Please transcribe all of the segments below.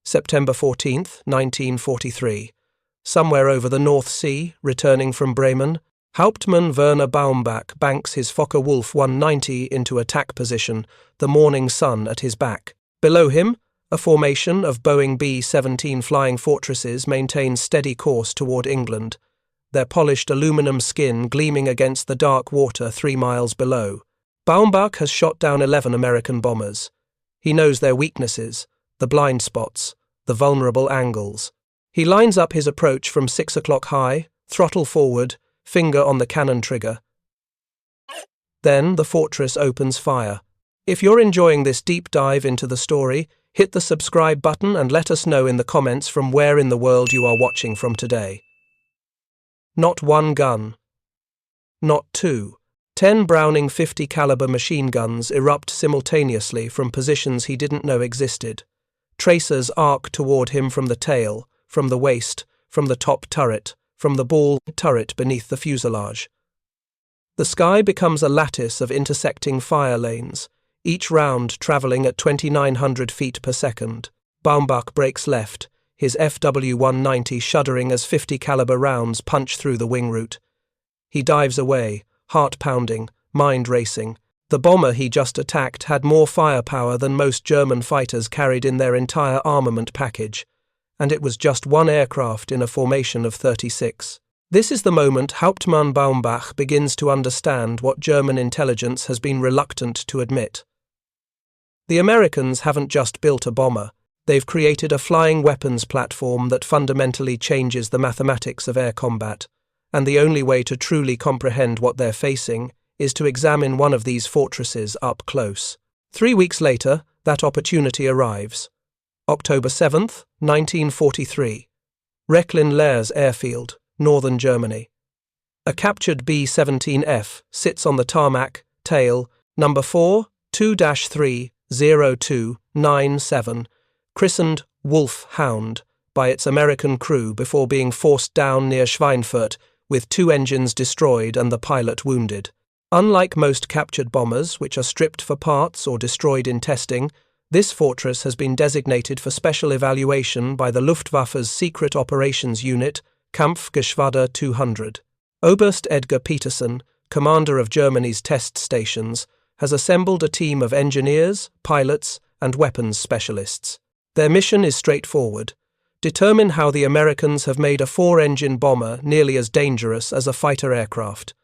September 14th, 1943. Somewhere over the North Sea, returning from Bremen, Hauptmann Werner Baumbach banks his Focke-Wulf 190 into attack position, the morning sun at his back. Below him, a formation of Boeing B-17 Flying Fortresses maintains steady course toward England, their polished aluminum skin gleaming against the dark water 3 miles below. Baumbach has shot down 11 American bombers. He knows their weaknesses, the blind spots, the vulnerable angles. He lines up his approach from 6 o'clock high, throttle forward, finger on the cannon trigger. Then the fortress opens fire. If you're enjoying this deep dive into the story, hit the subscribe button and let us know in the comments from where in the world you are watching from today. Not one gun. Not two. 10 Browning 50 caliber machine guns erupt simultaneously from positions he didn't know existed. Tracers arc toward him from the tail, from the waist, from the top turret, from the ball turret beneath the fuselage. The sky becomes a lattice of intersecting fire lanes, each round travelling at 2,900 feet per second. Baumbach breaks left, his FW-190 shuddering as 50 caliber rounds punch through the wing root. He dives away, heart pounding, mind racing. The bomber he just attacked had more firepower than most German fighters carried in their entire armament package, and it was just one aircraft in a formation of 36. This is the moment Hauptmann Baumbach begins to understand what German intelligence has been reluctant to admit. The Americans haven't just built a bomber, they've created a flying weapons platform that fundamentally changes the mathematics of air combat, and the only way to truly comprehend what they're facing is to examine one of these fortresses up close. 3 weeks later, that opportunity arrives. October 7th, 1943. Recklinck-Lars Airfield, northern Germany. A captured B-17F sits on the tarmac, tail, number 4-2-3-0297, christened Wolf Hound by its American crew before being forced down near Schweinfurt with 2 engines destroyed and the pilot wounded. Unlike most captured bombers, which are stripped for parts or destroyed in testing, this fortress has been designated for special evaluation by the Luftwaffe's Secret Operations Unit, Kampfgeschwader 200. Oberst Edgar Peterson, commander of Germany's test stations, has assembled a team of engineers, pilots, and weapons specialists. Their mission is straightforward: determine how the Americans have made a 4-engine bomber nearly as dangerous as a fighter aircraft,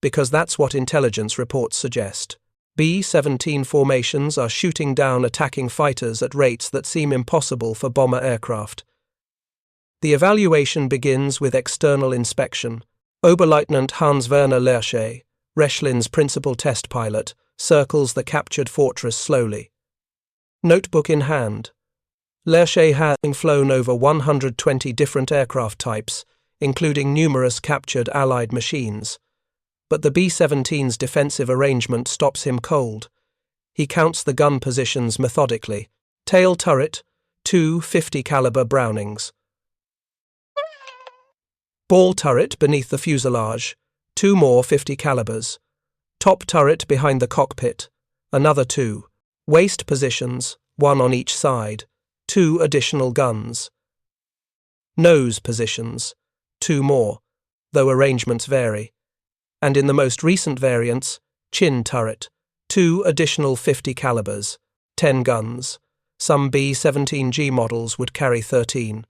because that's what intelligence reports suggest. B-17 formations are shooting down attacking fighters at rates that seem impossible for bomber aircraft. The evaluation begins with external inspection. Oberleutnant Hans-Werner Lerche, Reschlin's principal test pilot, circles the captured fortress slowly. Notebook in hand. Lerche has flown over 120 different aircraft types, including numerous captured Allied machines. But the B-17's defensive arrangement stops him cold. He counts the gun positions methodically. Tail turret, 2 50 caliber Brownings. Ball turret beneath the fuselage, 2 more 50 calibers. Top turret behind the cockpit, another 2. Waist positions, 1 on each side, 2 additional guns. Nose positions, 2 more, though arrangements vary. And in the most recent variants, chin turret, 2 additional 50 calibers, 10 guns. Some B-17G models would carry 13.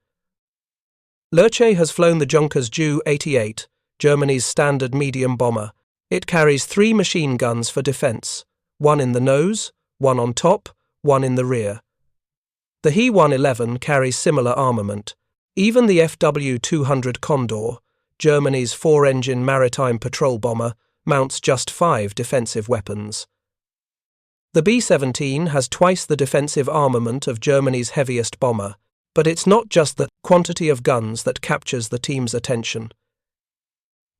Lerche has flown the Junkers Ju-88, Germany's standard medium bomber. It carries 3 machine guns for defense, 1 in the nose, 1 on top, 1 in the rear. The He-111 carries similar armament. Even the FW-200 Condor, Germany's 4-engine maritime patrol bomber, mounts just 5 defensive weapons. The B-17 has twice the defensive armament of Germany's heaviest bomber, but it's not just the quantity of guns that captures the team's attention.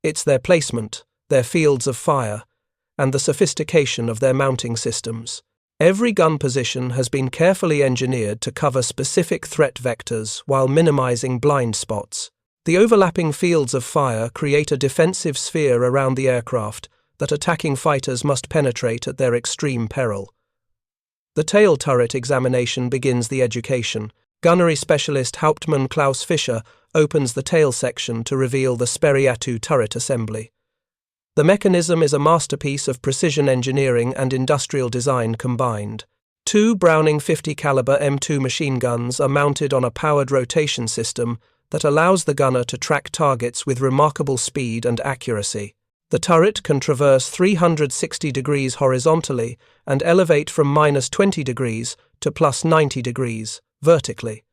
It's their placement, their fields of fire, and the sophistication of their mounting systems. Every gun position has been carefully engineered to cover specific threat vectors while minimizing blind spots. The overlapping fields of fire create a defensive sphere around the aircraft that attacking fighters must penetrate at their extreme peril. The tail turret examination begins the education. Gunnery specialist Hauptmann Klaus Fischer opens the tail section to reveal the Sperriatu turret assembly. The mechanism is a masterpiece of precision engineering and industrial design combined. Two Browning 50 caliber M2 machine guns are mounted on a powered rotation system that allows the gunner to track targets with remarkable speed and accuracy. The turret can traverse 360 degrees horizontally and elevate from -20 degrees to +90 degrees vertically.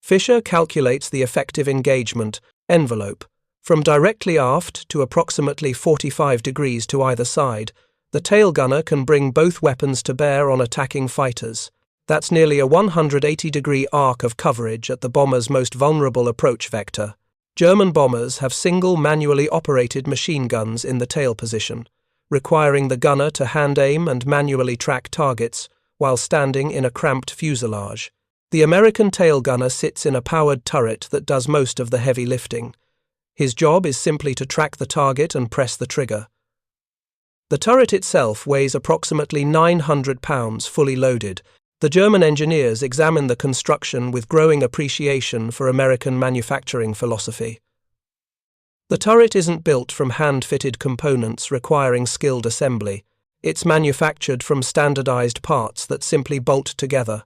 Fischer calculates the effective engagement envelope from directly aft to approximately 45 degrees to either side. The tail gunner can bring both weapons to bear on attacking fighters. That's nearly a 180-degree arc of coverage at the bomber's most vulnerable approach vector. German bombers have single manually operated machine guns in the tail position, requiring the gunner to hand-aim and manually track targets while standing in a cramped fuselage. The American tail gunner sits in a powered turret that does most of the heavy lifting. His job is simply to track the target and press the trigger. The turret itself weighs approximately 900 pounds fully loaded. The German engineers examine the construction with growing appreciation for American manufacturing philosophy. The turret isn't built from hand-fitted components requiring skilled assembly. It's manufactured from standardized parts that simply bolt together.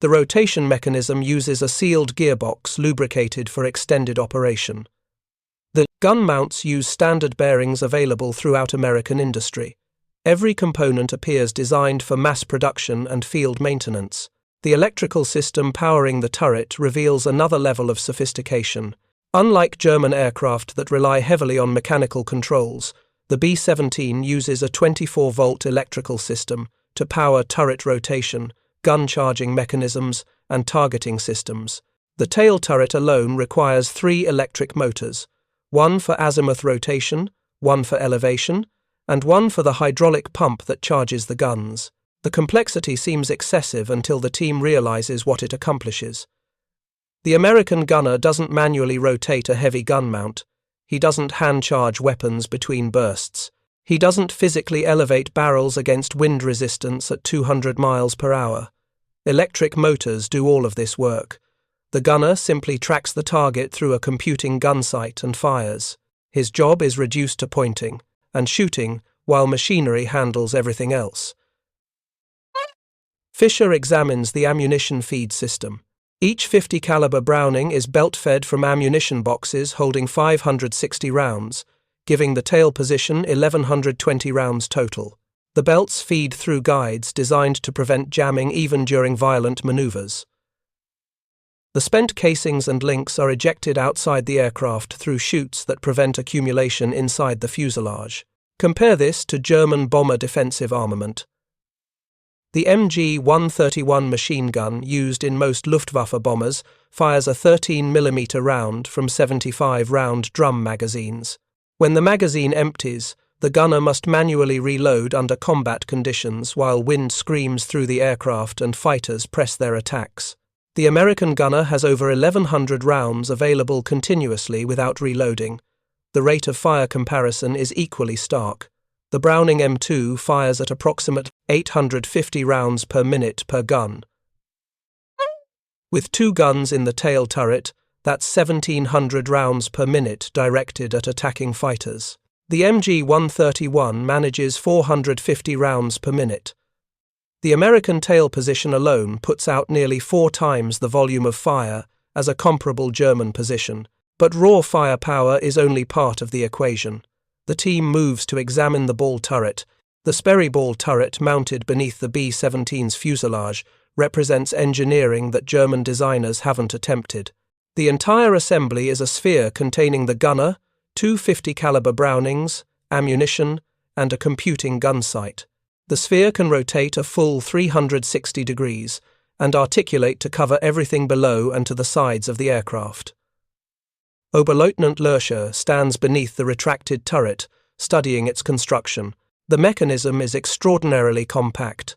The rotation mechanism uses a sealed gearbox lubricated for extended operation. The gun mounts use standard bearings available throughout American industry. Every component appears designed for mass production and field maintenance. The electrical system powering the turret reveals another level of sophistication. Unlike German aircraft that rely heavily on mechanical controls, the B-17 uses a 24-volt electrical system to power turret rotation, gun charging mechanisms, and targeting systems. The tail turret alone requires 3 electric motors, one for azimuth rotation, one for elevation, and one for the hydraulic pump that charges the guns. The complexity seems excessive until the team realizes what it accomplishes. The American gunner doesn't manually rotate a heavy gun mount. He doesn't hand-charge weapons between bursts. He doesn't physically elevate barrels against wind resistance at 200 miles per hour. Electric motors do all of this work. The gunner simply tracks the target through a computing gun sight and fires. His job is reduced to pointing and shooting while machinery handles everything else. Fischer examines the ammunition feed system. Each 50 caliber Browning is belt-fed from ammunition boxes holding 560 rounds, giving the tail position 1,120 rounds total. The belts feed through guides designed to prevent jamming even during violent maneuvers. The spent casings and links are ejected outside the aircraft through chutes that prevent accumulation inside the fuselage. Compare this to German bomber defensive armament. The MG-131 machine gun used in most Luftwaffe bombers fires a 13mm round from 75-round drum magazines. When the magazine empties, the gunner must manually reload under combat conditions while wind screams through the aircraft and fighters press their attacks. The American gunner has over 1,100 rounds available continuously without reloading. The rate of fire comparison is equally stark. The Browning M2 fires at approximately 850 rounds per minute per gun. With 2 guns in the tail turret, that's 1,700 rounds per minute directed at attacking fighters. The MG-131 manages 450 rounds per minute. The American tail position alone puts out nearly 4 times the volume of fire as a comparable German position, but raw firepower is only part of the equation. The team moves to examine the ball turret. The Sperry ball turret mounted beneath the B-17's fuselage represents engineering that German designers haven't attempted. The entire assembly is a sphere containing the gunner, 2 50 caliber Brownings, ammunition, and a computing gun sight. The sphere can rotate a full 360 degrees and articulate to cover everything below and to the sides of the aircraft. Oberleutnant Löscher stands beneath the retracted turret, studying its construction. The mechanism is extraordinarily compact.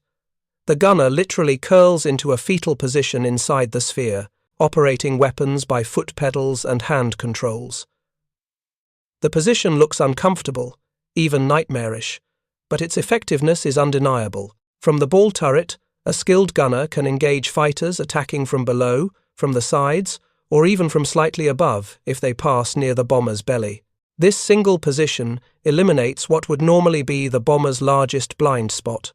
The gunner literally curls into a fetal position inside the sphere, operating weapons by foot pedals and hand controls. The position looks uncomfortable, even nightmarish, but its effectiveness is undeniable. From the ball turret, A skilled gunner can engage fighters attacking from below, from the sides, or even from slightly above if they pass near the bomber's belly. This single position eliminates what would normally be the bomber's largest blind spot.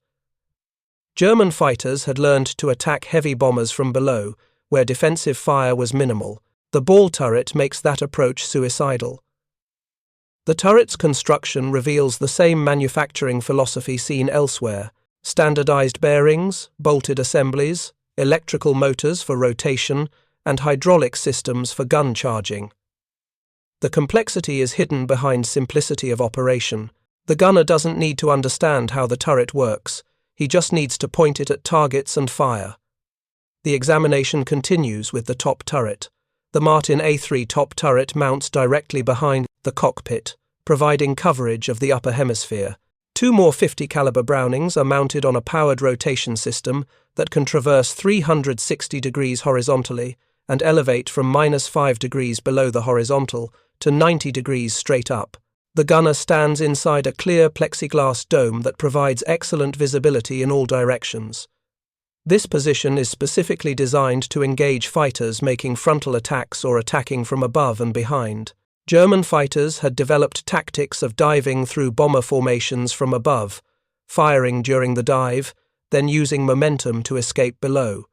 German fighters had learned to attack heavy bombers from below, where defensive fire was minimal. The ball turret makes that approach suicidal. The turret's construction reveals the same manufacturing philosophy seen elsewhere: standardized bearings, bolted assemblies, electrical motors for rotation, and hydraulic systems for gun charging. The complexity is hidden behind simplicity of operation. The gunner doesn't need to understand how the turret works, he just needs to point it at targets and fire. The examination continues with the top turret. The Martin A3 top turret mounts directly behind the cockpit, providing coverage of the upper hemisphere. Two more 50 caliber Brownings are mounted on a powered rotation system that can traverse 360 degrees horizontally and elevate from -5 degrees below the horizontal to 90 degrees straight up. The gunner stands inside a clear plexiglass dome that provides excellent visibility in all directions. This position is specifically designed to engage fighters making frontal attacks or attacking from above and behind. German fighters had developed tactics of diving through bomber formations from above, firing during the dive, then using momentum to escape below.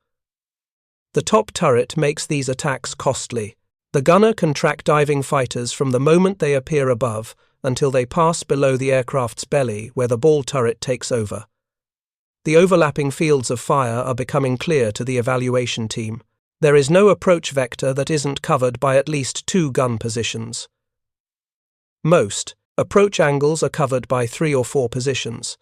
The top turret makes these attacks costly. The gunner can track diving fighters from the moment they appear above until they pass below the aircraft's belly, where the ball turret takes over. The overlapping fields of fire are becoming clear to the evaluation team. There is no approach vector that isn't covered by at least 2 gun positions. Most approach angles are covered by 3 or 4 positions.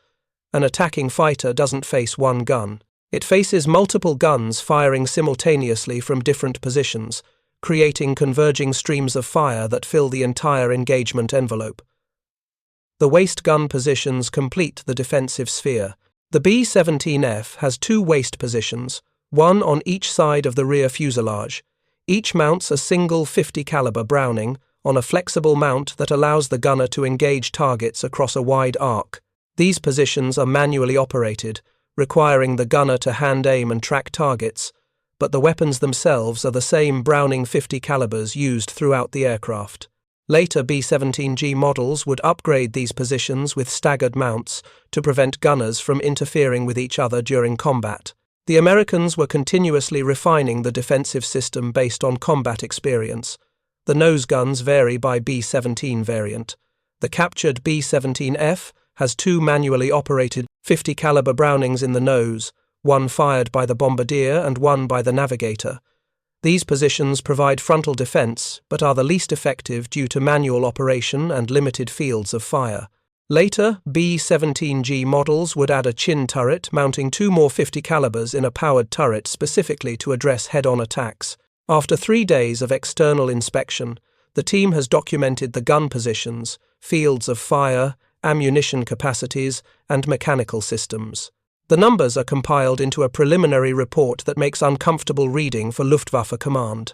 An attacking fighter doesn't face one gun. It faces multiple guns firing simultaneously from different positions, creating converging streams of fire that fill the entire engagement envelope. The waist gun positions complete the defensive sphere. The B-17F has 2 waist positions, one on each side of the rear fuselage. Each mounts a single 50 caliber Browning on a flexible mount that allows the gunner to engage targets across a wide arc. These positions are manually operated, requiring the gunner to hand aim and track targets, but the weapons themselves are the same Browning 50 calibers used throughout the aircraft. Later B-17G models would upgrade these positions with staggered mounts to prevent gunners from interfering with each other during combat. The Americans were continuously refining the defensive system based on combat experience. The nose guns vary by B-17 variant. The captured B-17F has 2 manually operated 50 caliber Brownings in the nose, one fired by the bombardier and one by the navigator. These positions provide frontal defense, but are the least effective due to manual operation and limited fields of fire. Later, B-17G models would add a chin turret mounting 2 more 50 calibers in a powered turret specifically to address head-on attacks. After 3 days of external inspection, the team has documented the gun positions, fields of fire, ammunition capacities, and mechanical systems. The numbers are compiled into a preliminary report that makes uncomfortable reading for Luftwaffe command.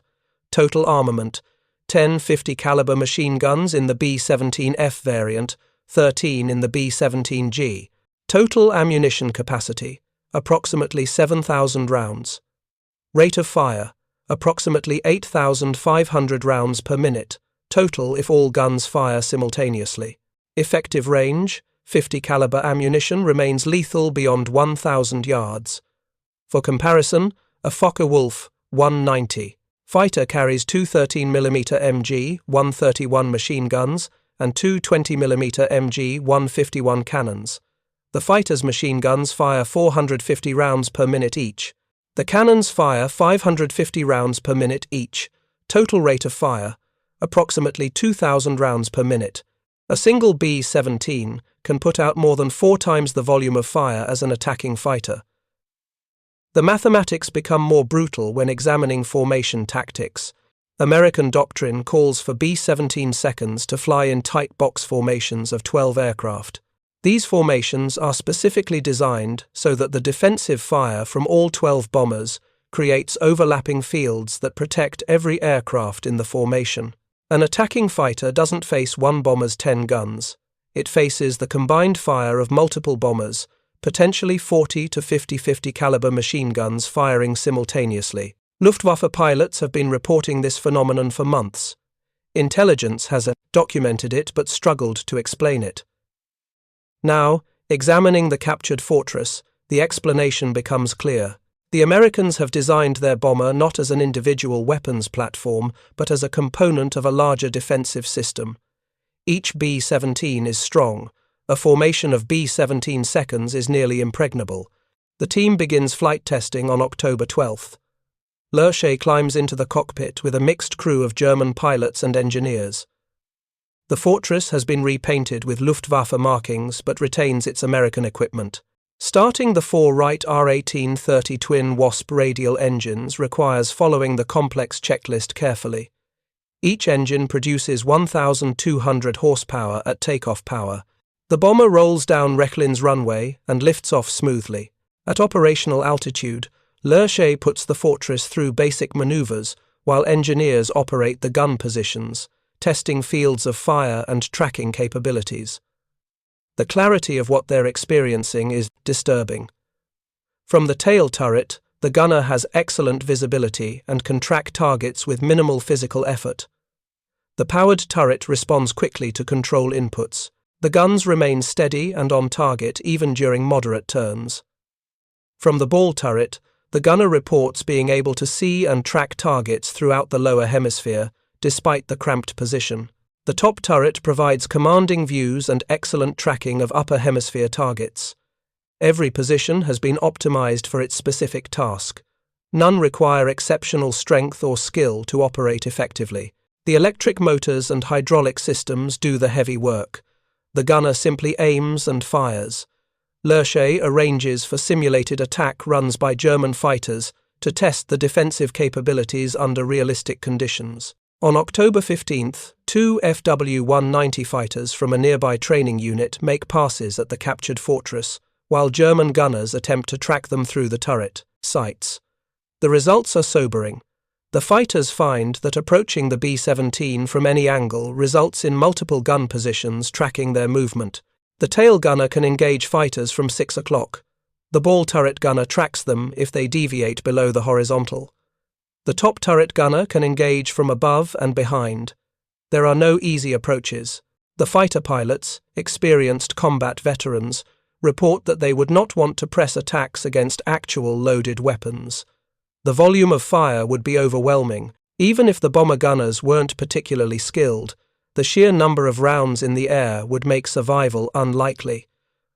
Total armament: 10 50 caliber machine guns in the B-17F variant, 13 in the B-17G. Total ammunition capacity: approximately 7,000 rounds. Rate of fire: approximately 8,500 rounds per minute, total if all guns fire simultaneously. Effective range: 50 caliber ammunition remains lethal beyond 1,000 yards. For comparison, a Focke-Wulf 190 fighter carries 2 13mm MG 131 machine guns and 2 20mm MG 151 cannons. The fighter's machine guns fire 450 rounds per minute each. The cannons fire 550 rounds per minute each. Total rate of fire: approximately 2,000 rounds per minute. A single B-17 can put out more than 4 times the volume of fire as an attacking fighter. The mathematics become more brutal when examining formation tactics. American doctrine calls for B-17 seconds to fly in tight box formations of 12 aircraft. These formations are specifically designed so that the defensive fire from all 12 bombers creates overlapping fields that protect every aircraft in the formation. An attacking fighter doesn't face one bomber's 10 guns. It faces the combined fire of multiple bombers, potentially 40 to 50 caliber machine guns firing simultaneously. Luftwaffe pilots have been reporting this phenomenon for months. Intelligence has documented it but struggled to explain it. Now, examining the captured fortress, the explanation becomes clear. The Americans have designed their bomber not as an individual weapons platform, but as a component of a larger defensive system. Each B-17 is strong. A formation of B-17 seconds is nearly impregnable. The team begins flight testing on October 12th. Lerche climbs into the cockpit with a mixed crew of German pilots and engineers. The fortress has been repainted with Luftwaffe markings but retains its American equipment. Starting the four Wright R1830 twin Wasp radial engines requires following the complex checklist carefully. Each engine produces 1,200 horsepower at takeoff power. The bomber rolls down Recklin's runway and lifts off smoothly. At operational altitude, Lerche puts the fortress through basic maneuvers while engineers operate the gun positions, testing fields of fire and tracking capabilities. The clarity of what they're experiencing is disturbing. From the tail turret, the gunner has excellent visibility and can track targets with minimal physical effort. The powered turret responds quickly to control inputs. The guns remain steady and on target even during moderate turns. From the ball turret, the gunner reports being able to see and track targets throughout the lower hemisphere, despite the cramped position. The top turret provides commanding views and excellent tracking of upper hemisphere targets. Every position has been optimized for its specific task. None require exceptional strength or skill to operate effectively. The electric motors and hydraulic systems do the heavy work. The gunner simply aims and fires. Lerche arranges for simulated attack runs by German fighters to test the defensive capabilities under realistic conditions. On October 15th, two FW-190 fighters from a nearby training unit make passes at the captured fortress, while German gunners attempt to track them through the turret sights. The results are sobering. The fighters find that approaching the B-17 from any angle results in multiple gun positions tracking their movement. The tail gunner can engage fighters from 6 o'clock. The ball turret gunner tracks them if they deviate below the horizontal. The top turret gunner can engage from above and behind. There are no easy approaches. The fighter pilots, experienced combat veterans, report that they would not want to press attacks against actual loaded weapons. The volume of fire would be overwhelming. Even if the bomber gunners weren't particularly skilled, the sheer number of rounds in the air would make survival unlikely.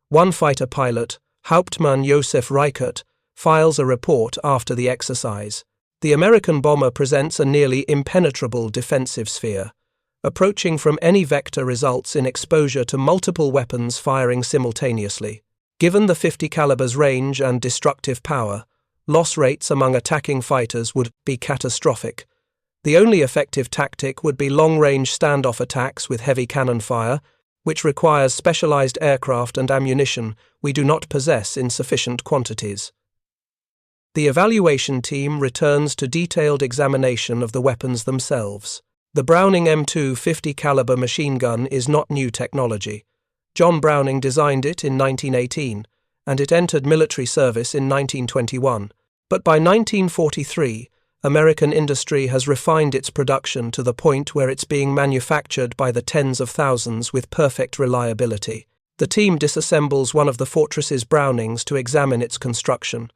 One fighter pilot, Hauptmann Werner, files a report after the exercise. The American bomber presents a nearly impenetrable defensive sphere. Approaching from any vector results in exposure to multiple weapons firing simultaneously. Given the 50 caliber's range and destructive power, loss rates among attacking fighters would be catastrophic. The only effective tactic would be long-range standoff attacks with heavy cannon fire, which requires specialized aircraft and ammunition we do not possess in sufficient quantities. The evaluation team returns to detailed examination of the weapons themselves. The Browning M2 50 caliber machine gun is not new technology. John Browning designed it in 1918, and it entered military service in 1921. But by 1943, American industry has refined its production to the point where it's being manufactured by the tens of thousands with perfect reliability. The team disassembles one of the fortress's Brownings to examine its construction.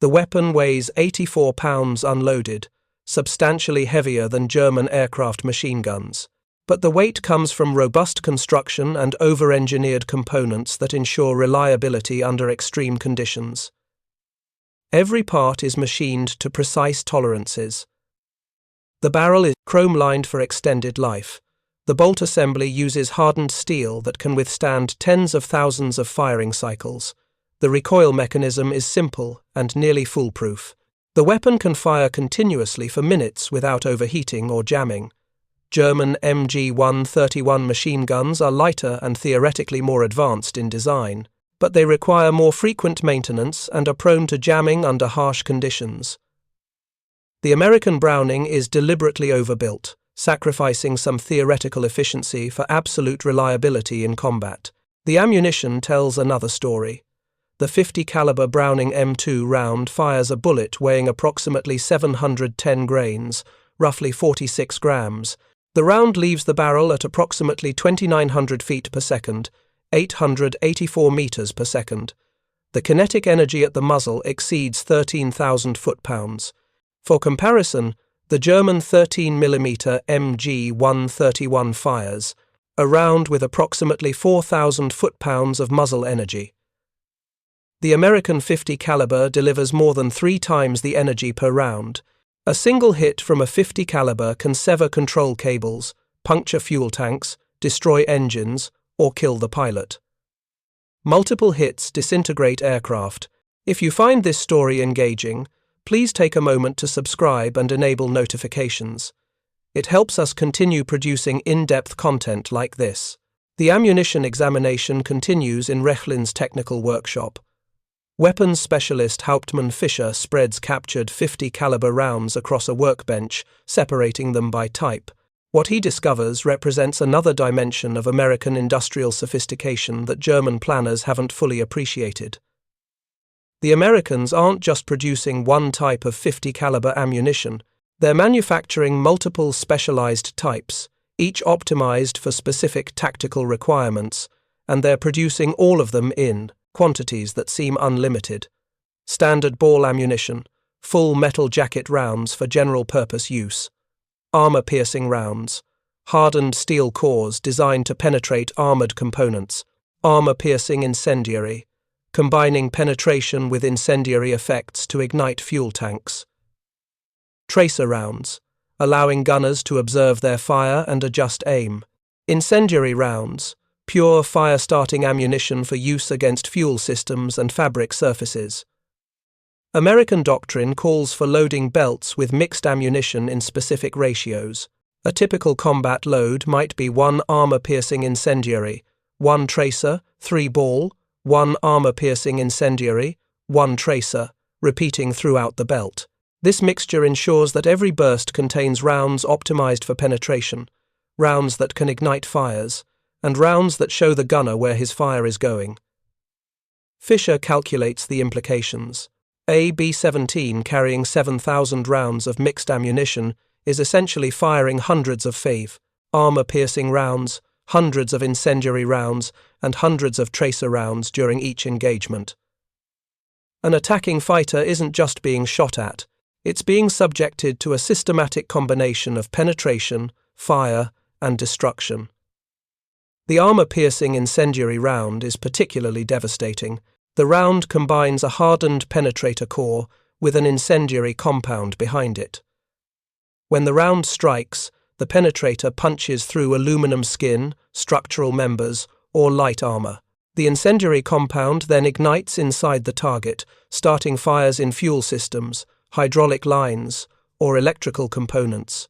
The weapon weighs 84 pounds unloaded, substantially heavier than German aircraft machine guns. But the weight comes from robust construction and over-engineered components that ensure reliability under extreme conditions. Every part is machined to precise tolerances. The barrel is chrome-lined for extended life. The bolt assembly uses hardened steel that can withstand tens of thousands of firing cycles. The recoil mechanism is simple and nearly foolproof. The weapon can fire continuously for minutes without overheating or jamming. German MG-131 machine guns are lighter and theoretically more advanced in design, but they require more frequent maintenance and are prone to jamming under harsh conditions. The American Browning is deliberately overbuilt, sacrificing some theoretical efficiency for absolute reliability in combat. The ammunition tells another story. the 50 caliber Browning M2 round fires a bullet weighing approximately 710 grains, roughly 46 grams. The round leaves the barrel at approximately 2,900 feet per second, 884 meters per second. The kinetic energy at the muzzle exceeds 13,000 foot-pounds. For comparison, the German 13mm MG-131 fires a round with approximately 4,000 foot-pounds of muzzle energy. The American 50 caliber delivers more than 3 times the energy per round. A single hit from a 50 caliber can sever control cables, puncture fuel tanks, destroy engines, or kill the pilot. Multiple hits disintegrate aircraft. If you find this story engaging, please take a moment to subscribe and enable notifications. It helps us continue producing in-depth content like this. The ammunition examination continues in Rechlin's technical workshop. Weapons specialist Hauptmann Fischer spreads captured 50 caliber rounds across a workbench, separating them by type. What he discovers represents another dimension of American industrial sophistication that German planners haven't fully appreciated. The Americans aren't just producing one type of 50 caliber ammunition, they're manufacturing multiple specialized types, each optimized for specific tactical requirements, and they're producing all of them in quantities that seem unlimited. Standard ball ammunition, full metal jacket rounds for general-purpose use, armor-piercing rounds, hardened steel cores designed to penetrate armored components, armor-piercing incendiary, combining penetration with incendiary effects to ignite fuel tanks. Tracer rounds, allowing gunners to observe their fire and adjust aim. Incendiary rounds, pure fire-starting ammunition for use against fuel systems and fabric surfaces. American doctrine calls for loading belts with mixed ammunition in specific ratios. A typical combat load might be 1 armor-piercing incendiary, 1 tracer, 3 ball, 1 armor-piercing incendiary, 1 tracer, repeating throughout the belt. This mixture ensures that every burst contains rounds optimized for penetration, rounds that can ignite fires, and rounds that show the gunner where his fire is going. Fischer calculates the implications. A B-17 carrying 7,000 rounds of mixed ammunition is essentially firing hundreds of FAV, armor-piercing rounds, hundreds of incendiary rounds, and hundreds of tracer rounds during each engagement. An attacking fighter isn't just being shot at, it's being subjected to a systematic combination of penetration, fire, and destruction. The armor-piercing incendiary round is particularly devastating. The round combines a hardened penetrator core with an incendiary compound behind it. When the round strikes, the penetrator punches through aluminum skin, structural members, or light armor. The incendiary compound then ignites inside the target, starting fires in fuel systems, hydraulic lines, or electrical components.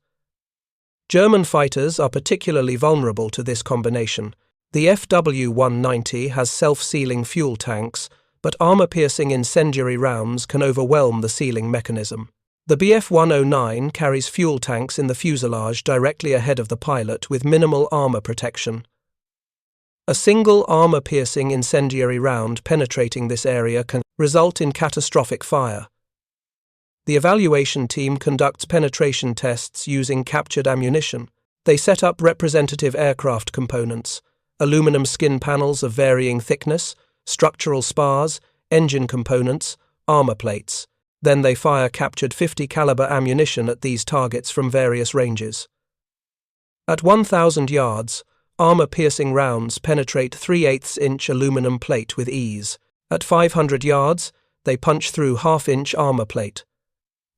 German fighters are particularly vulnerable to this combination. The FW-190 has self-sealing fuel tanks, but armor-piercing incendiary rounds can overwhelm the sealing mechanism. The Bf-109 carries fuel tanks in the fuselage directly ahead of the pilot with minimal armor protection. A single armor-piercing incendiary round penetrating this area can result in catastrophic fire. The evaluation team conducts penetration tests using captured ammunition. They set up representative aircraft components, aluminum skin panels of varying thickness, structural spars, engine components, armor plates. Then they fire captured 50 caliber ammunition at these targets from various ranges. At 1,000 yards, armor-piercing rounds penetrate 3/8 inch aluminum plate with ease. At 500 yards, they punch through half-inch armor plate.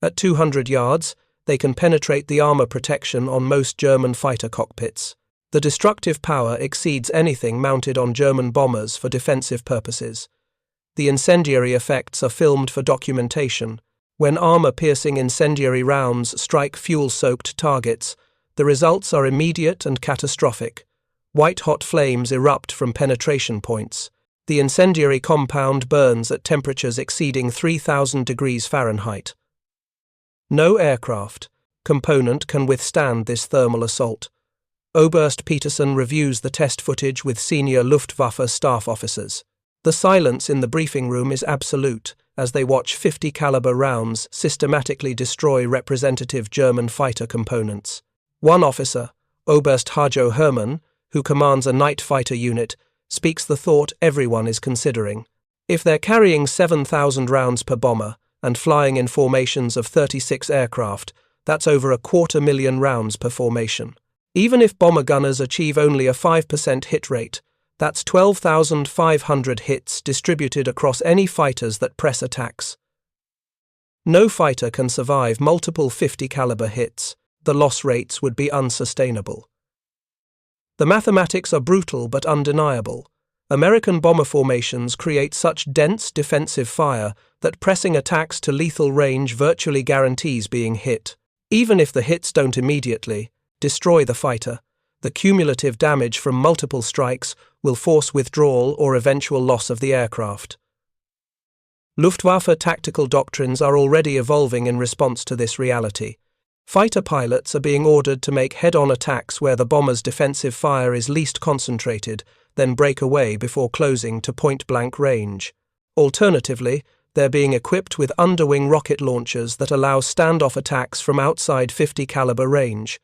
At 200 yards, they can penetrate the armor protection on most German fighter cockpits. The destructive power exceeds anything mounted on German bombers for defensive purposes. The incendiary effects are filmed for documentation. When armor-piercing incendiary rounds strike fuel-soaked targets, the results are immediate and catastrophic. White-hot flames erupt from penetration points. The incendiary compound burns at temperatures exceeding 3,000 degrees Fahrenheit. No aircraft component can withstand this thermal assault. Oberst Peterson reviews the test footage with senior Luftwaffe staff officers. The silence in the briefing room is absolute as they watch 50 caliber rounds systematically destroy representative German fighter components. One officer, Oberst Hajo Hermann, who commands a night fighter unit, speaks the thought everyone is considering. If they're carrying 7,000 rounds per bomber and flying in formations of 36 aircraft, that's over 250,000 rounds per formation. Even if bomber gunners achieve only a 5% hit rate, that's 12,500 hits distributed across any fighters that press attacks. No fighter can survive multiple 50 caliber hits. The loss rates would be unsustainable. The mathematics are brutal but undeniable. American bomber formations create such dense defensive fire that pressing attacks to lethal range virtually guarantees being hit. Even if the hits don't immediately destroy the fighter, the cumulative damage from multiple strikes will force withdrawal or eventual loss of the aircraft. Luftwaffe tactical doctrines are already evolving in response to this reality. Fighter pilots are being ordered to make head-on attacks where the bomber's defensive fire is least concentrated, then break away before closing to point-blank range. Alternatively, they're being equipped with underwing rocket launchers that allow standoff attacks from outside 50 caliber range.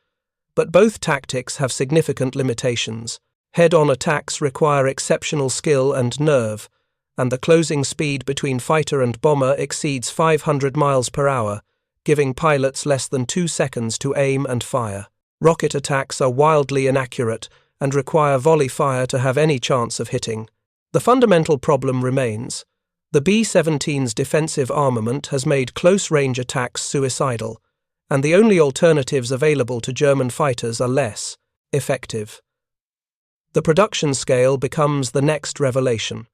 But both tactics have significant limitations. Head-on attacks require exceptional skill and nerve, and the closing speed between fighter and bomber exceeds 500 miles per hour, giving pilots less than 2 seconds to aim and fire. Rocket attacks are wildly inaccurate and require volley fire to have any chance of hitting. The fundamental problem remains. The B-17's defensive armament has made close-range attacks suicidal, and the only alternatives available to German fighters are less effective. The production scale becomes the next revelation.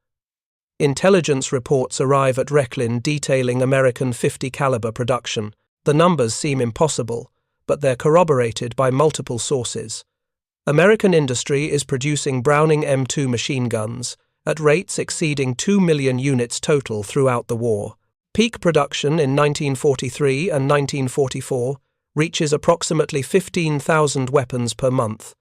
Intelligence reports arrive at Rechlin detailing American 50 caliber production. The numbers seem impossible, but they're corroborated by multiple sources. American industry is producing Browning M2 machine guns at rates exceeding 2 million units total throughout the war. Peak production in 1943 and 1944 reaches approximately 15,000 weapons per month.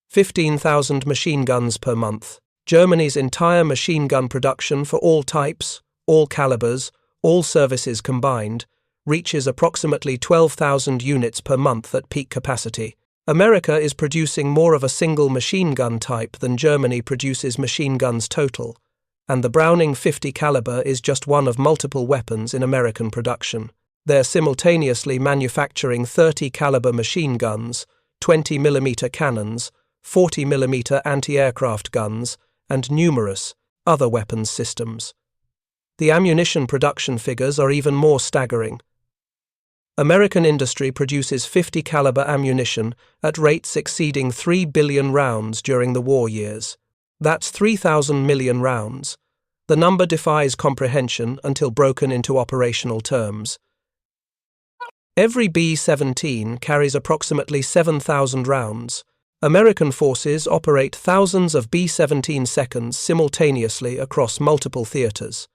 15,000 machine guns per month. Germany's entire machine gun production for all types, all calibers, all services combined, reaches approximately 12,000 units per month at peak capacity. America is producing more of a single machine gun type than Germany produces machine guns total, and the Browning 50 caliber is just one of multiple weapons in American production. They're simultaneously manufacturing 30 caliber machine guns, 20mm cannons, 40mm anti-aircraft guns, and numerous other weapons systems. The ammunition production figures are even more staggering. American industry produces 50 caliber ammunition at rates exceeding 3 billion rounds during the war years. That's 3,000 million rounds. The number defies comprehension until broken into operational terms. Every B-17 carries approximately 7,000 rounds. American forces operate thousands of B-17 seconds simultaneously across multiple theaters.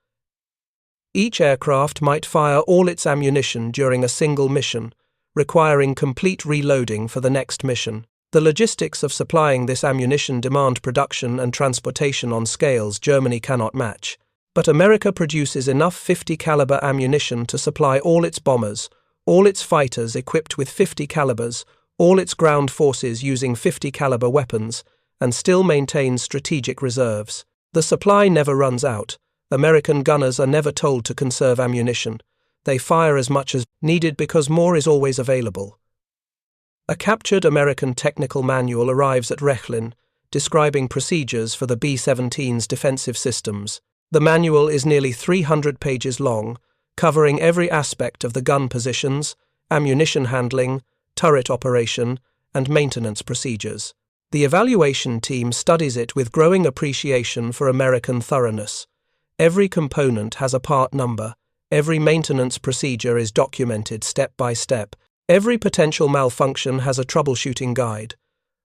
Each aircraft might fire all its ammunition during a single mission, requiring complete reloading for the next mission. The logistics of supplying this ammunition demand production and transportation on scales Germany cannot match. But America produces enough 50 caliber ammunition to supply all its bombers, all its fighters equipped with 50 calibers, all its ground forces using 50 caliber weapons, and still maintains strategic reserves. The supply never runs out. American gunners are never told to conserve ammunition. They fire as much as needed because more is always available. A captured American technical manual arrives at Rechlin, describing procedures for the B-17's defensive systems. The manual is nearly 300 pages long, covering every aspect of the gun positions, ammunition handling, turret operation, and maintenance procedures. The evaluation team studies it with growing appreciation for American thoroughness. Every component has a part number, every maintenance procedure is documented step by step, every potential malfunction has a troubleshooting guide.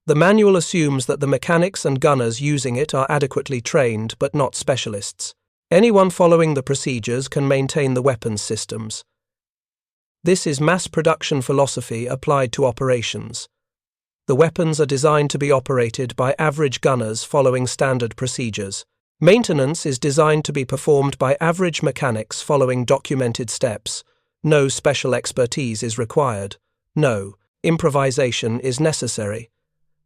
The manual assumes that the mechanics and gunners using it are adequately trained but not specialists. Anyone following the procedures can maintain the weapons systems. This is mass production philosophy applied to operations. The weapons are designed to be operated by average gunners following standard procedures. Maintenance is designed to be performed by average mechanics following documented steps. No special expertise is required. No improvisation is necessary.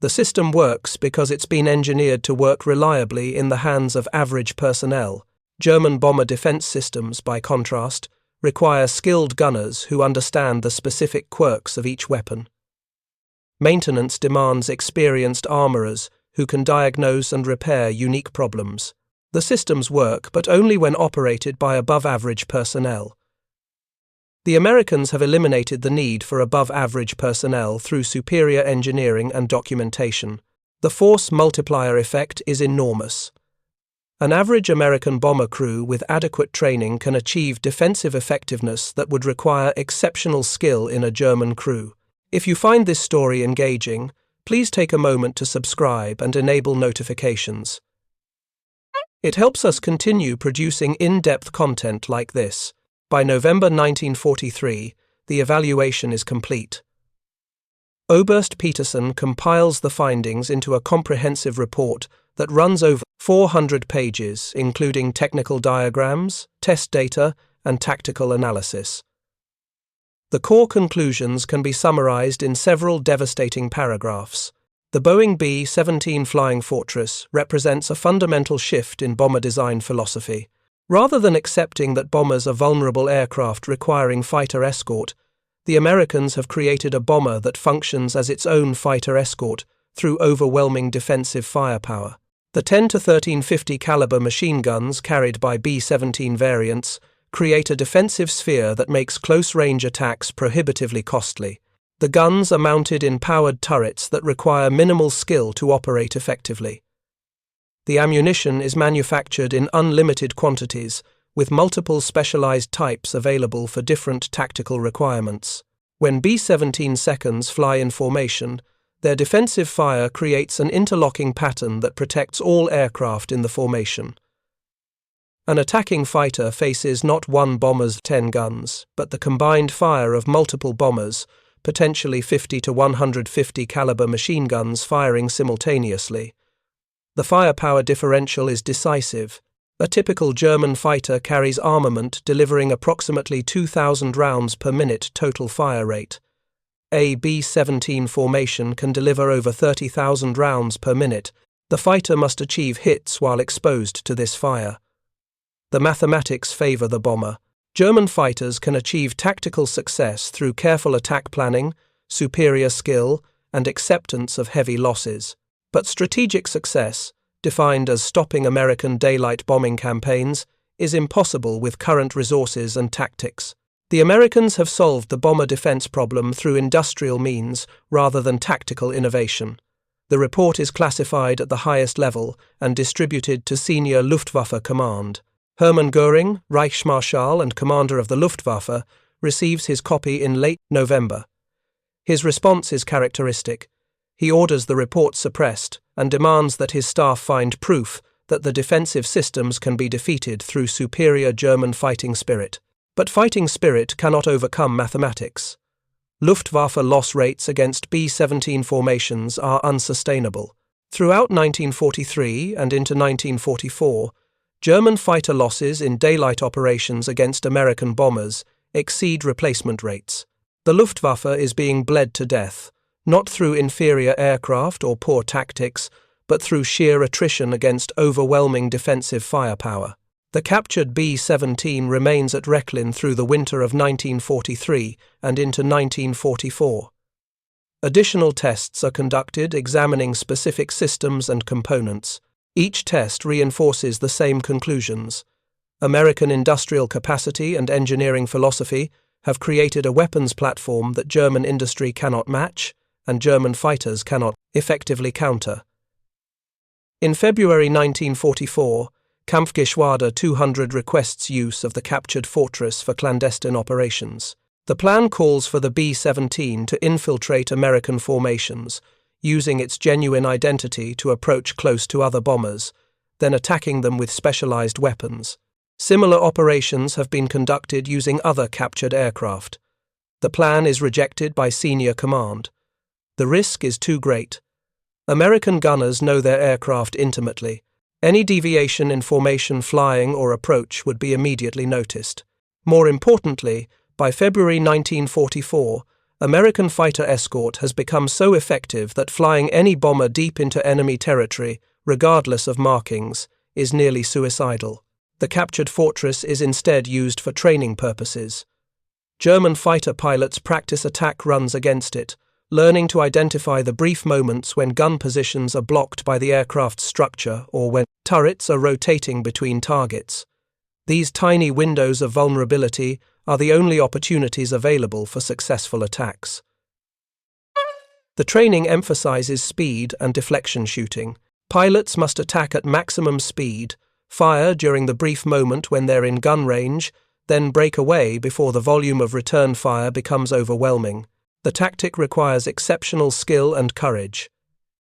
The system works because it's been engineered to work reliably in the hands of average personnel. German bomber defense systems, by contrast, require skilled gunners who understand the specific quirks of each weapon. Maintenance demands experienced armorers who can diagnose and repair unique problems. The systems work, but only when operated by above-average personnel. The Americans have eliminated the need for above-average personnel through superior engineering and documentation. The force multiplier effect is enormous. An average American bomber crew with adequate training can achieve defensive effectiveness that would require exceptional skill in a German crew. If you find this story engaging, please take a moment to subscribe and enable notifications. It helps us continue producing in-depth content like this. By November 1943, the evaluation is complete. Oberst Peterson compiles the findings into a comprehensive report that runs over 400 pages, including technical diagrams, test data, and tactical analysis. The core conclusions can be summarized in several devastating paragraphs. The Boeing B-17 Flying Fortress represents a fundamental shift in bomber design philosophy. Rather than accepting that bombers are vulnerable aircraft requiring fighter escort, the Americans have created a bomber that functions as its own fighter escort through overwhelming defensive firepower. The 10 to 1350 caliber machine guns carried by B-17 variants create a defensive sphere that makes close-range attacks prohibitively costly. The guns are mounted in powered turrets that require minimal skill to operate effectively. The ammunition is manufactured in unlimited quantities, with multiple specialized types available for different tactical requirements. When B-17 seconds fly in formation, their defensive fire creates an interlocking pattern that protects all aircraft in the formation. An attacking fighter faces not one bomber's 10 guns, but the combined fire of multiple bombers, potentially 50 to 150 caliber machine guns firing simultaneously. The firepower differential is decisive. A typical German fighter carries armament delivering approximately 2,000 rounds per minute total fire rate. A B-17 formation can deliver over 30,000 rounds per minute. The fighter must achieve hits while exposed to this fire. The mathematics favor the bomber. German fighters can achieve tactical success through careful attack planning, superior skill, and acceptance of heavy losses. But strategic success, defined as stopping American daylight bombing campaigns, is impossible with current resources and tactics. The Americans have solved the bomber defense problem through industrial means rather than tactical innovation. The report is classified at the highest level and distributed to senior Luftwaffe command. Hermann Göring, Reichsmarschall and commander of the Luftwaffe, receives his copy in late November. His response is characteristic. He orders the report suppressed and demands that his staff find proof that the defensive systems can be defeated through superior German fighting spirit. But fighting spirit cannot overcome mathematics. Luftwaffe loss rates against B-17 formations are unsustainable. Throughout 1943 and into 1944, German fighter losses in daylight operations against American bombers exceed replacement rates. The Luftwaffe is being bled to death, not through inferior aircraft or poor tactics, but through sheer attrition against overwhelming defensive firepower. The captured B-17 remains at Rechlin through the winter of 1943 and into 1944. Additional tests are conducted examining specific systems and components. Each test reinforces the same conclusions. American industrial capacity and engineering philosophy have created a weapons platform that German industry cannot match and German fighters cannot effectively counter. In February 1944, Kampfgeschwader 200 requests use of the captured fortress for clandestine operations. The plan calls for the B-17 to infiltrate American formations, using its genuine identity to approach close to other bombers, then attacking them with specialized weapons. Similar operations have been conducted using other captured aircraft. The plan is rejected by senior command. The risk is too great. American gunners know their aircraft intimately. Any deviation in formation, flying, or approach would be immediately noticed. More importantly, by February 1944, American fighter escort has become so effective that flying any bomber deep into enemy territory, regardless of markings, is nearly suicidal. The captured fortress is instead used for training purposes. German fighter pilots practice attack runs against it, learning to identify the brief moments when gun positions are blocked by the aircraft's structure or when turrets are rotating between targets. These tiny windows of vulnerability are the only opportunities available for successful attacks. The training emphasizes speed and deflection shooting. Pilots must attack at maximum speed, fire during the brief moment when they're in gun range, then break away before the volume of return fire becomes overwhelming. The tactic requires exceptional skill and courage.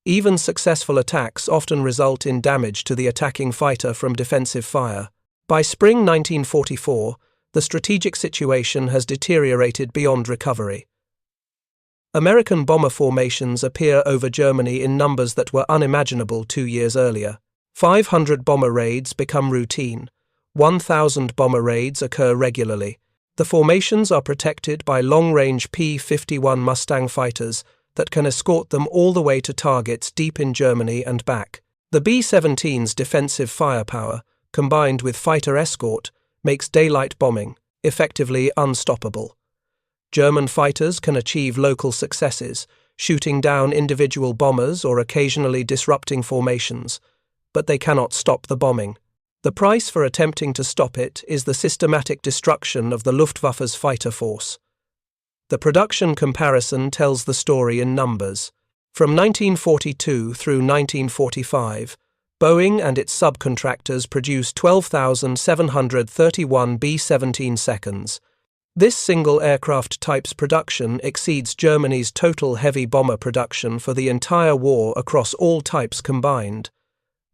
Even successful attacks often result in damage to the attacking fighter from defensive fire. By spring 1944, the strategic situation has deteriorated beyond recovery. American bomber formations appear over Germany in numbers that were unimaginable 2 years earlier. 500 bomber raids become routine. 1,000 bomber raids occur regularly. The formations are protected by long-range P-51 Mustang fighters that can escort them all the way to targets deep in Germany and back. The B-17's defensive firepower, combined with fighter escort, makes daylight bombing effectively unstoppable. German fighters can achieve local successes, shooting down individual bombers or occasionally disrupting formations, but they cannot stop the bombing. The price for attempting to stop it is the systematic destruction of the Luftwaffe's fighter force. The production comparison tells the story in numbers. From 1942 through 1945, Boeing and its subcontractors produced 12,731 B-17 seconds. This single aircraft type's production exceeds Germany's total heavy bomber production for the entire war across all types combined.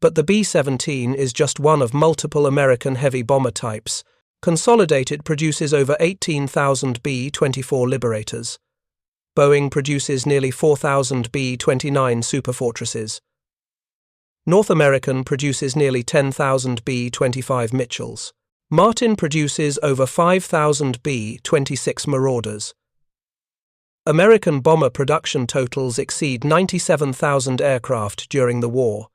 But the B-17 is just one of multiple American heavy bomber types. Consolidated produces over 18,000 B-24 Liberators. Boeing produces nearly 4,000 B-29 Superfortresses. North American produces nearly 10,000 B-25 Mitchells. Martin produces over 5,000 B-26 Marauders. American bomber production totals exceed 97,000 aircraft during the war.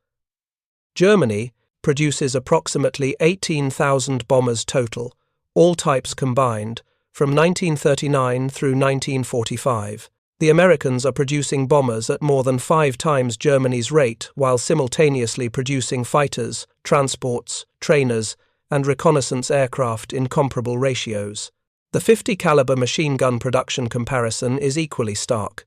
Germany produces approximately 18,000 bombers total, all types combined, from 1939 through 1945. The Americans are producing bombers at more than 5 times Germany's rate while simultaneously producing fighters, transports, trainers, and reconnaissance aircraft in comparable ratios. The 50 caliber machine gun production comparison is equally stark.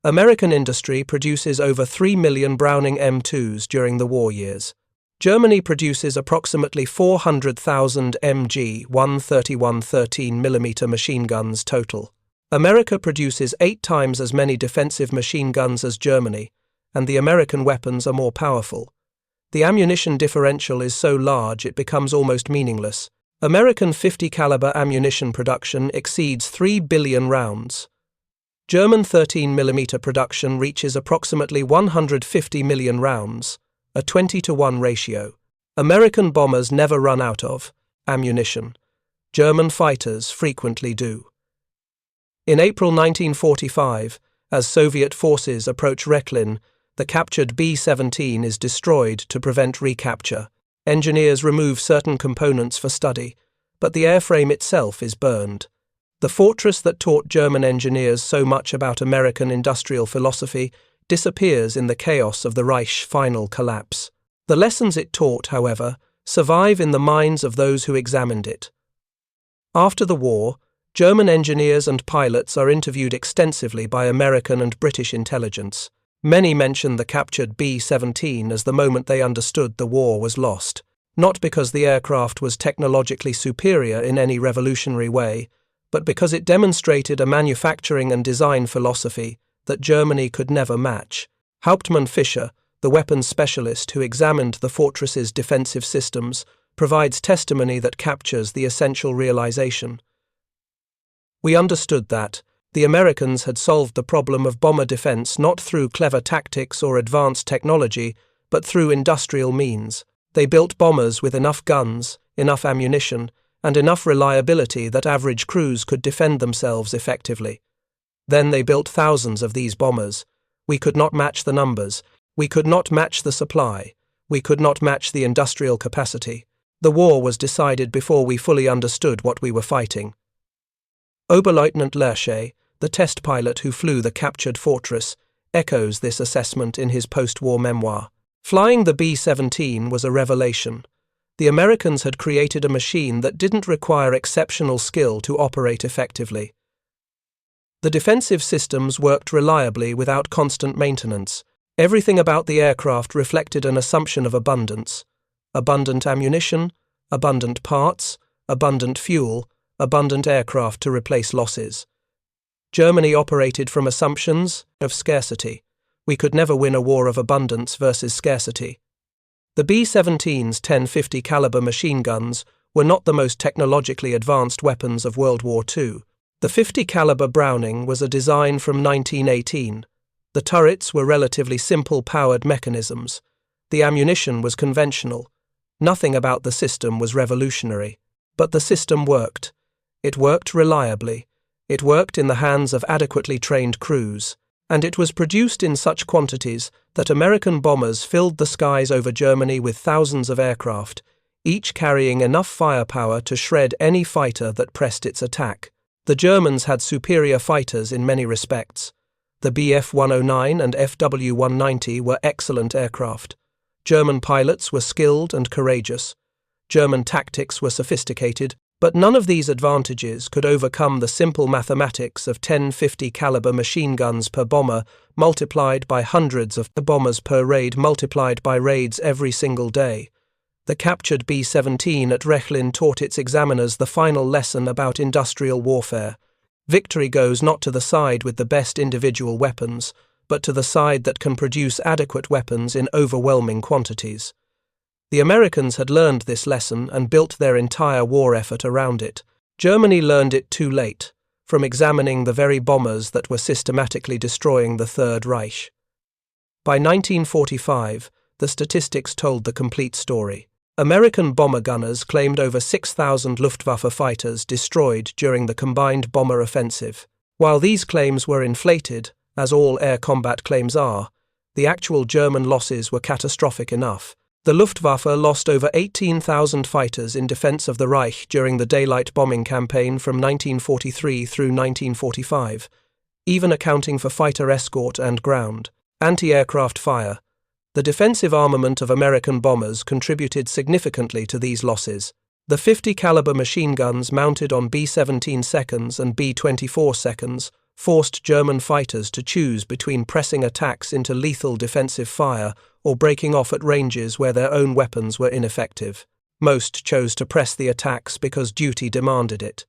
American industry produces over 3 million Browning M2s during the war years. Germany produces approximately 400,000 MG 131 13mm machine guns total. America produces 8 times as many defensive machine guns as Germany, and the American weapons are more powerful. The ammunition differential is so large it becomes almost meaningless. American 50 caliber ammunition production exceeds 3 billion rounds. German 13mm production reaches approximately 150 million rounds, a 20-to-1 ratio. American bombers never run out of ammunition. German fighters frequently do. In April 1945, as Soviet forces approach Rechlin, the captured B-17 is destroyed to prevent recapture. Engineers remove certain components for study, but the airframe itself is burned. The fortress that taught German engineers so much about American industrial philosophy disappears in the chaos of the Reich's final collapse. The lessons it taught, however, survive in the minds of those who examined it. After the war, German engineers and pilots are interviewed extensively by American and British intelligence. Many mention the captured B-17 as the moment they understood the war was lost, not because the aircraft was technologically superior in any revolutionary way, but because it demonstrated a manufacturing and design philosophy that Germany could never match. Hauptmann Fischer, the weapons specialist who examined the fortress's defensive systems, provides testimony that captures the essential realization. We understood that the Americans had solved the problem of bomber defense not through clever tactics or advanced technology, but through industrial means. They built bombers with enough guns, enough ammunition, and enough reliability that average crews could defend themselves effectively. Then they built thousands of these bombers. We could not match the numbers. We could not match the supply. We could not match the industrial capacity. The war was decided before we fully understood what we were fighting. Oberleutnant Lerche, the test pilot who flew the captured fortress, echoes this assessment in his post-war memoir. Flying the B-17 was a revelation. The Americans had created a machine that didn't require exceptional skill to operate effectively. The defensive systems worked reliably without constant maintenance. Everything about the aircraft reflected an assumption of abundance. Abundant ammunition, abundant parts, abundant fuel, abundant aircraft to replace losses. Germany operated from assumptions of scarcity. We could never win a war of abundance versus scarcity. The B-17's 1050 caliber machine guns were not the most technologically advanced weapons of World War II. The 50 caliber Browning was a design from 1918. The turrets were relatively simple powered mechanisms. The ammunition was conventional. Nothing about the system was revolutionary. But the system worked. It worked reliably. It worked in the hands of adequately trained crews. And it was produced in such quantities that American bombers filled the skies over Germany with thousands of aircraft, each carrying enough firepower to shred any fighter that pressed its attack. The Germans had superior fighters in many respects. The Bf-109 and Fw-190 were excellent aircraft. German pilots were skilled and courageous. German tactics were sophisticated, but none of these advantages could overcome the simple mathematics of 1050 caliber machine guns per bomber multiplied by hundreds of bombers per raid multiplied by raids every single day. The captured B-17 at Rechlin taught its examiners the final lesson about industrial warfare. Victory goes not to the side with the best individual weapons, but to the side that can produce adequate weapons in overwhelming quantities. The Americans had learned this lesson and built their entire war effort around it. Germany learned it too late, from examining the very bombers that were systematically destroying the Third Reich. By 1945, the statistics told the complete story. American bomber gunners claimed over 6,000 Luftwaffe fighters destroyed during the combined bomber offensive. While these claims were inflated, as all air combat claims are, the actual German losses were catastrophic enough. The Luftwaffe lost over 18,000 fighters in defense of the Reich during the daylight bombing campaign from 1943 through 1945, even accounting for fighter escort and ground, anti-aircraft fire. The defensive armament of American bombers contributed significantly to these losses. The 50 caliber machine guns mounted on B-17 seconds and B-24 seconds forced German fighters to choose between pressing attacks into lethal defensive fire or breaking off at ranges where their own weapons were ineffective. Most chose to press the attacks because duty demanded it.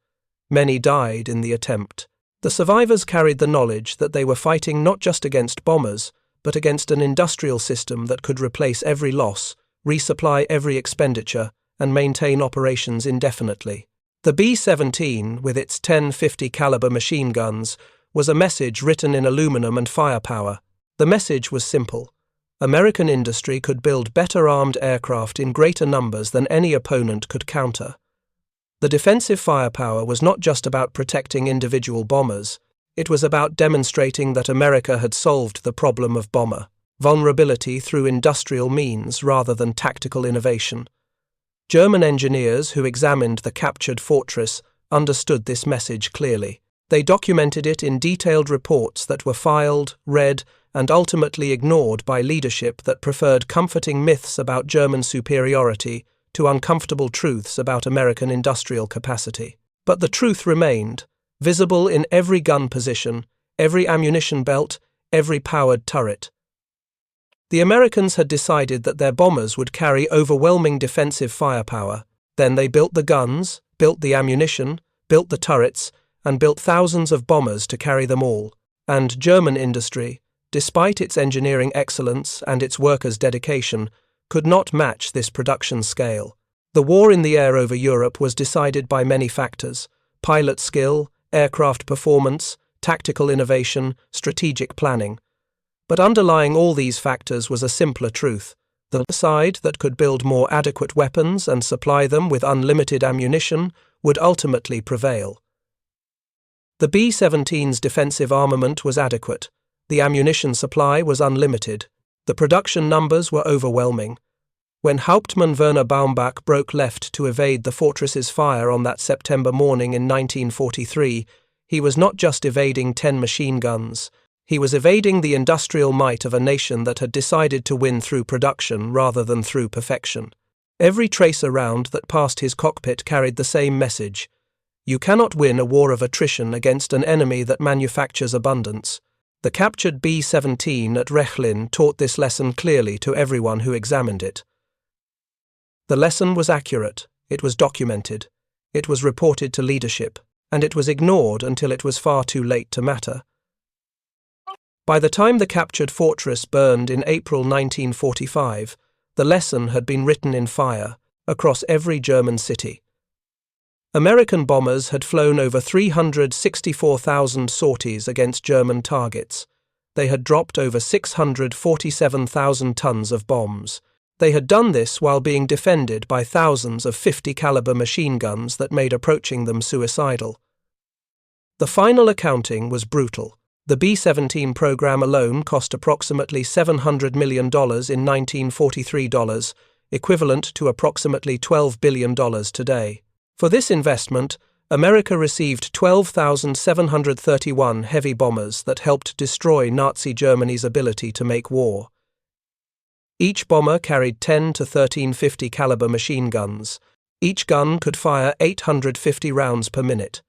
Many died in the attempt. The survivors carried the knowledge that they were fighting not just against bombers, but against an industrial system that could replace every loss, resupply every expenditure, and maintain operations indefinitely. The B-17, with its 1050 caliber machine guns, was a message written in aluminum and firepower. The message was simple. American industry could build better armed aircraft in greater numbers than any opponent could counter. The defensive firepower was not just about protecting individual bombers. It was about demonstrating that America had solved the problem of bomber vulnerability through industrial means rather than tactical innovation. German engineers who examined the captured fortress understood this message clearly. They documented it in detailed reports that were filed, read, and ultimately ignored by leadership that preferred comforting myths about German superiority to uncomfortable truths about American industrial capacity. But the truth remained, visible in every gun position, every ammunition belt, every powered turret. The Americans had decided that their bombers would carry overwhelming defensive firepower. Then they built the guns, built the ammunition, built the turrets, and built thousands of bombers to carry them all. And German industry, despite its engineering excellence and its workers' dedication, could not match this production scale. The war in the air over Europe was decided by many factors: pilot skill, aircraft performance, tactical innovation, strategic planning. But underlying all these factors was a simpler truth. The side that could build more adequate weapons and supply them with unlimited ammunition would ultimately prevail. The B-17's defensive armament was adequate. The ammunition supply was unlimited. The production numbers were overwhelming. When Hauptmann Werner Baumbach broke left to evade the fortress's fire on that September morning in 1943, he was not just evading 10 machine guns. He was evading the industrial might of a nation that had decided to win through production rather than through perfection. Every tracer round that passed his cockpit carried the same message. You cannot win a war of attrition against an enemy that manufactures abundance. The captured B-17 at Rechlin taught this lesson clearly to everyone who examined it. The lesson was accurate, it was documented, it was reported to leadership, and it was ignored until it was far too late to matter. By the time the captured fortress burned in April 1945, the lesson had been written in fire across every German city. American bombers had flown over 364,000 sorties against German targets. They had dropped over 647,000 tons of bombs. They had done this while being defended by thousands of 50 caliber machine guns that made approaching them suicidal. The final accounting was brutal. The B-17 program alone cost approximately $700 million in 1943 dollars, equivalent to approximately $12 billion today. For this investment, America received 12,731 heavy bombers that helped destroy Nazi Germany's ability to make war. Each bomber carried 10 to 13 50 caliber machine guns. Each gun could fire 850 rounds per minute.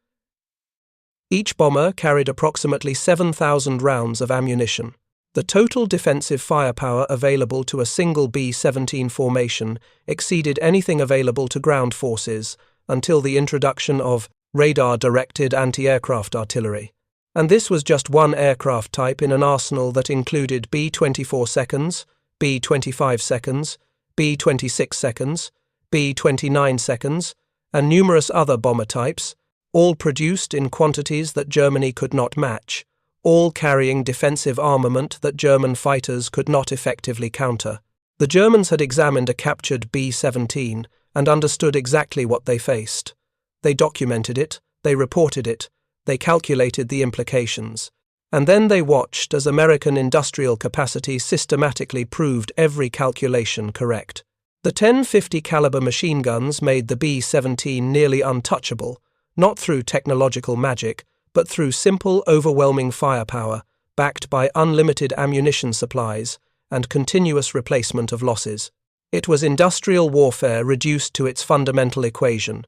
Each bomber carried approximately 7,000 rounds of ammunition. The total defensive firepower available to a single B-17 formation exceeded anything available to ground forces until the introduction of radar-directed anti-aircraft artillery. And this was just one aircraft type in an arsenal that included B-24 seconds, B-25 seconds, B-26 seconds, B-29 seconds, and numerous other bomber types, all produced in quantities that Germany could not match, all carrying defensive armament that German fighters could not effectively counter. The Germans had examined a captured B-17 and understood exactly what they faced. They documented it, they reported it, they calculated the implications. And then they watched as American industrial capacity systematically proved every calculation correct. The 10-50 caliber machine guns made the B-17 nearly untouchable, not through technological magic, but through simple, overwhelming firepower, backed by unlimited ammunition supplies and continuous replacement of losses. It was industrial warfare reduced to its fundamental equation: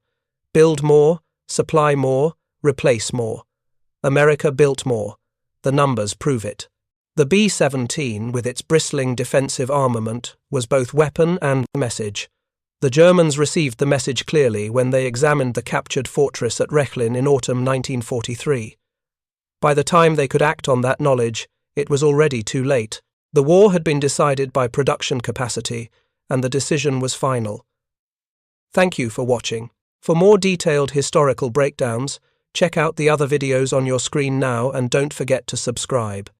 build more, supply more, replace more. America built more. The numbers prove it. The B-17, with its bristling defensive armament, was both weapon and message. The Germans received the message clearly when they examined the captured fortress at Rechlin in autumn 1943. By the time they could act on that knowledge, it was already too late. The war had been decided by production capacity, and the decision was final. Thank you for watching. For more detailed historical breakdowns, check out the other videos on your screen now and don't forget to subscribe.